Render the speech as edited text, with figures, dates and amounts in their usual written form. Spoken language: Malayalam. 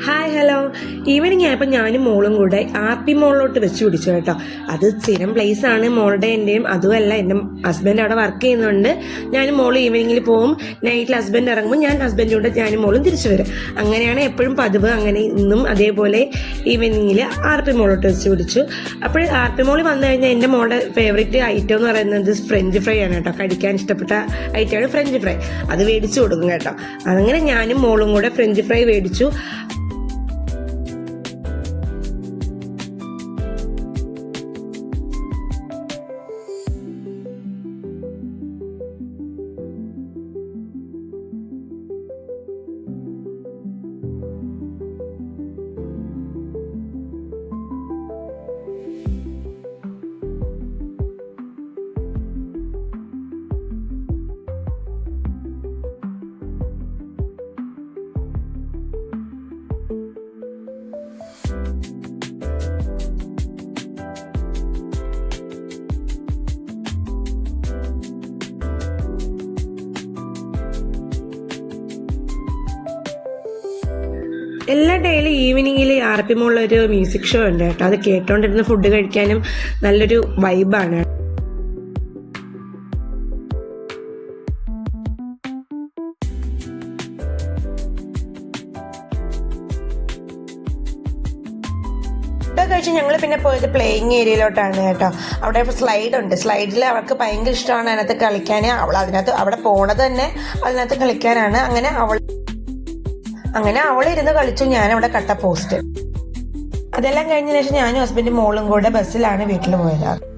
Hi hello. ഈവനിങ് ആയപ്പോൾ ഞാനും മോളും കൂടെ ആർപി മോളിലോട്ട് വെച്ച് പിടിച്ചു കേട്ടോ. അത് സ്ഥിരം പ്ലേസ് ആണ് മോളുടെ എൻ്റെയും. അതുമല്ല, എൻ്റെ ഹസ്ബൻഡ് അവിടെ വർക്ക് ചെയ്യുന്നുണ്ട്. ഞാനും മോളും ഈവനിങ്ങിൽ പോവും. നൈറ്റിൽ ഹസ്ബൻഡ് ഇറങ്ങുമ്പോൾ ഹസ്ബൻഡിലൂടെ ഞാനും മോളും തിരിച്ചു വരും. അങ്ങനെയാണ് എപ്പോഴും പതിവ്. അങ്ങനെ ഇന്നും അതേപോലെ ഈവനിങ്ങിൽ ആർപി മോളിലോട്ട് വെച്ച് പിടിച്ചു. അപ്പോൾ ആർപി മോളിൽ വന്നു കഴിഞ്ഞാൽ എൻ്റെ മോളുടെ ഫേവറേറ്റ് ഐറ്റം എന്ന് പറയുന്നത് ഫ്രഞ്ച് ഫ്രൈ ആണ് കേട്ടോ. കഴിക്കാൻ ഇഷ്ടപ്പെട്ട ഐറ്റമാണ് ഫ്രഞ്ച് ഫ്രൈ. അത് മേടിച്ചു കൊടുക്കും കേട്ടോ. അങ്ങനെ ഞാനും മോളും കൂടെ ഫ്രഞ്ച് ഫ്രൈ മേടിച്ചു. എല്ലാ ഡെയിലി ഈവനിങ്ങിൽ ആർപി മോളിലൊരു മ്യൂസിക് ഷോ ഉണ്ട് കേട്ടോ. അത് കേട്ടോണ്ടിരുന്ന് ഫുഡ് കഴിക്കാനും നല്ലൊരു വൈബാണ്. കഴിച്ച് ഞങ്ങൾ പിന്നെ പോയത് പ്ലേയിങ് ഏരിയയിലോട്ടാണ് കേട്ടോ. അവിടെ സ്ലൈഡ് ഉണ്ട്. സ്ലൈഡിൽ അവൾക്ക് ഭയങ്കര ഇഷ്ടമാണ് അതിനകത്ത് കളിക്കാൻ. അവിടെ പോണത് തന്നെ അതിനകത്ത് കളിക്കാനാണ്. അങ്ങനെ അവളിരുന്ന് കളിച്ചു. ഞാനവിടെ കട്ട പോസ്റ്റ്. അതെല്ലാം കഴിഞ്ഞ ശേഷം ഞാനും ഹസ്ബൻഡും മോളും കൂടെ ബസ്സിലാണ് വീട്ടിൽ പോയത്.